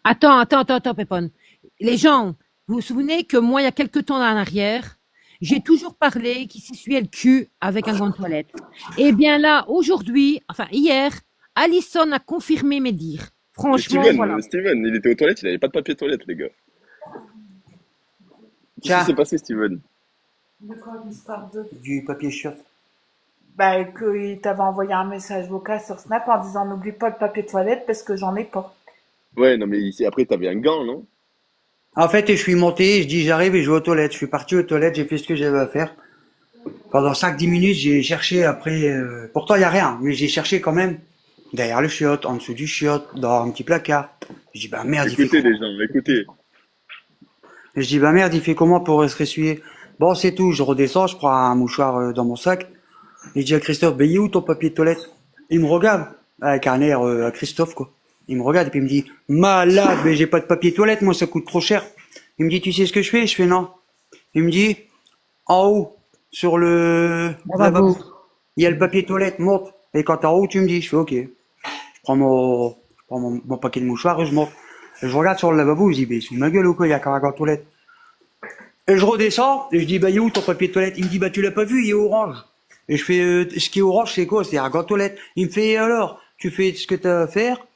Attends, Pépone. Les gens, vous vous souvenez que moi, il y a quelque temps en arrière, j'ai toujours parlé qui s'essuyait le cul avec un gant de toilette. Eh bien là, aujourd'hui, enfin hier, Alison a confirmé mes dires. Mais Franchement, Steven, voilà. Steven, il était aux toilettes, il avait pas de papier toilette, les gars. Qu'est-ce qui Tiens, s'est passé, Steven? De quoi l'histoire de... du papier chiotte. Bah, qu'il t'avait envoyé un message vocal sur Snap en disant n'oublie pas le papier toilette parce que j'en ai pas. Ouais, non, mais ici, après, t'avais un gant, non? En fait, je suis monté, je dis j'arrive et je vais aux toilettes. Je suis parti aux toilettes, j'ai fait ce que j'avais à faire. Pendant 5-10 minutes, j'ai cherché après. Pourtant, il y a rien, mais j'ai cherché quand même. Derrière le chiotte, en dessous du chiotte, dans un petit placard. Je dis bah merde, il fait Écoutez, comment? les gens, écoutez. Je dis bah merde, il fait comment pour se ressuyer? Bon, c'est tout. Je redescends, je prends un mouchoir dans mon sac. Et je dis à Christophe, bah il est où ton papier de toilette? Il me regarde avec un air à Christophe quoi. Il me regarde et puis il me dit malade, mais j'ai pas de papier toilette, moi ça coûte trop cher. Il me dit tu sais ce que je fais? Je fais non. Il me dit en haut sur le Bravo. lavabo, il y a le papier toilette, monte. Et quand t'es en haut, tu me dis, je fais ok. Je prends mon paquet de mouchoirs et je monte. Et je regarde sur le lavabo, je dis mais c'est ma gueule ou quoi? Il y a qu'un gant de toilette. Et je redescends et je dis bah il est où ton papier de toilette? Il me dit bah tu l'as pas vu, il est orange. Et je fais ce qui est orange c'est quoi? C'est un gant de toilette. Il me fait alors tu fais ce que t'as à faire,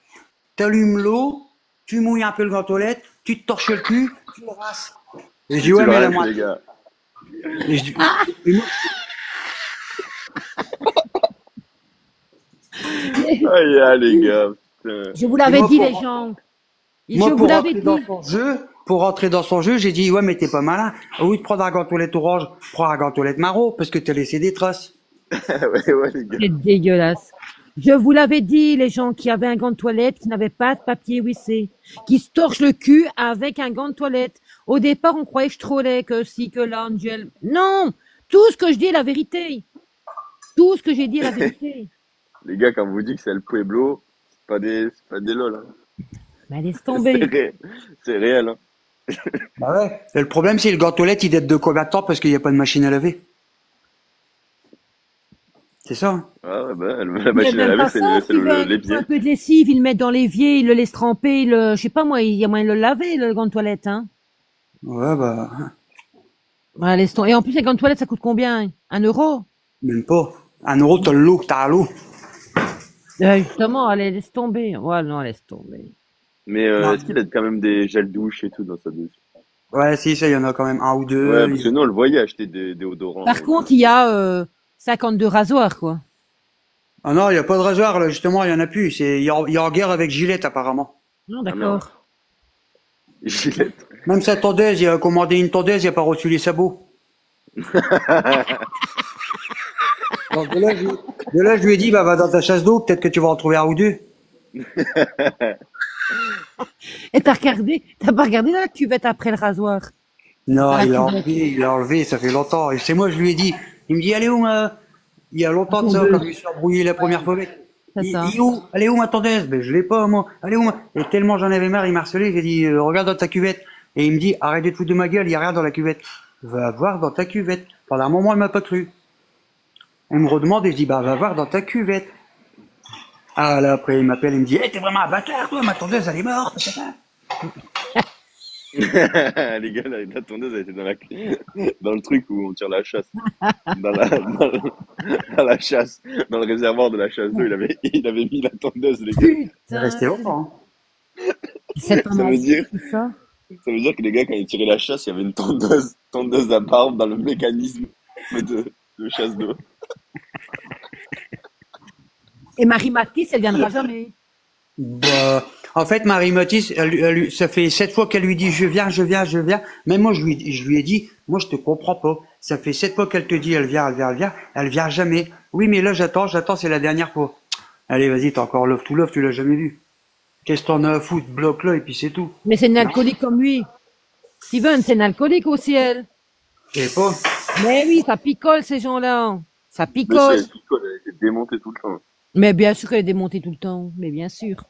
t'allumes l'eau, tu mouilles un peu le gant de toilette, tu te torches le cul, tu le rinces. Et je dis C'est ouais mais vrai, la les moitié. gars. Et je dis et moi, Aïe, aïe, les gars. Putain. Je vous et l'avais moi, dit, les gens. Je moi, vous pour l'avais rentrer dans dit. son jeu, j'ai dit ouais mais t'es pas malin. Au lieu de prendre un gant de toilette orange, prends un gant de toilette marron parce que t'as laissé des traces. Ouais, ouais, les gars. C'est dégueulasse. Je vous l'avais dit, les gens qui avaient un gant de toilette, qui n'avaient pas de papier WC, qui se torchent le cul avec un gant de toilette. Au départ, on croyait que je trollais, que si, que là, Angel. Non! Tout ce que je dis est la vérité. Tout ce que j'ai dit est la vérité. Les gars, quand vous dites que c'est le Pueblo, c'est pas des lol, hein. Mais laisse C'est tomber. c'est réel, hein. Bah ouais. Et le problème c'est le gant de toilette il date de combien de temps parce qu'il n'y a pas de machine à laver. C'est ça. Hein. Ah, ouais, bah, la Il n'y a machine à même laver, pas c'est ça, Steven. Il faut l'évier. un peu de lessive, il le met dans l'évier, il le laisse tremper, je sais pas moi, il y a moyen de le laver, le gant de toilette, hein. Ouais bah Voilà, laisse tomber. Et en plus, les gants de toilette, ça coûte combien? 1 euro? même pas. 1 euro t'as l'eau, t'as l'eau. Justement, allez, laisse tomber. Ouais, non, laisse tomber. Mais Non. est-ce qu'il a quand même des gels douche et tout dans sa douche? Ouais si ça il y en a quand même un ou Ouais, deux. parce que nous, on le voyait acheter des déodorants. Par contre, il y a 52 rasoirs, quoi. Ah non il y a pas de rasoir là justement il y en a plus. Il y a en guerre avec Gillette apparemment. Non, Ah merde. d'accord. Gillette. Même sa tondeuse il a commandé une tondeuse il a pas reçu les sabots. Donc de là, je lui ai dit, bah, va dans ta chasse d'eau, peut-être que tu vas en trouver un ou deux. Et t'as pas regardé dans la cuvette après le rasoir? Non, Dans la il l'a cuvette. enlevé, ça fait longtemps. Et c'est moi, je lui ai dit, il me dit, allez où, il y a longtemps de ça, quand je me suis embrouillé la première fois avec. C'est ça. Il est où? Elle est où ma tondeuse? Ben, je l'ai pas, moi. Elle est où, Et tellement j'en avais marre, il m'a harcelé, j'ai dit, regarde dans ta cuvette. Et il me dit, arrête de te foutre de ma gueule, il y a rien dans la cuvette. Va voir dans ta cuvette. Pendant un moment, il m'a pas cru. Il me redemande et je dis, bah, va voir dans ta cuvette. Ah, là, après, il m'appelle, il me dit, t'es vraiment un bâtard, toi, ma tondeuse, elle est morte, papa. Les gars, la tondeuse, elle était dans le truc où on tire la chasse. Dans la chasse. Dans le réservoir de la chasse d'eau, il avait mis la tondeuse, les gars. Il est Putain, resté longtemps. c'est pas Ça veut mal, dire, c'est ça. ça veut dire que les gars, quand ils tiraient la chasse, il y avait une tondeuse à barbe dans le mécanisme de chasse d'eau. Et Marie Matisse, elle viendra jamais. Bah, en fait, Marie Matisse, ça fait 7 fois qu'elle lui dit je viens, je viens, je viens. Même moi, je lui ai dit, moi, je te comprends pas. Ça fait 7 fois qu'elle te dit elle vient, elle vient, elle vient. Elle vient jamais. Oui, mais là, j'attends, c'est la dernière fois. Allez, vas-y, t'as encore love to love, tu l'as jamais vu. Qu'est-ce que t'en as à foutre? Bloque-le et puis c'est tout. Mais c'est une alcoolique comme lui. Steven, c'est une alcoolique aussi, elle. Je sais pas. Mais oui, ça picole, ces gens-là. Ça Mais picole. elle était démontée tout le temps. Mais bien sûr qu'elle est démontée tout le temps. Mais bien sûr.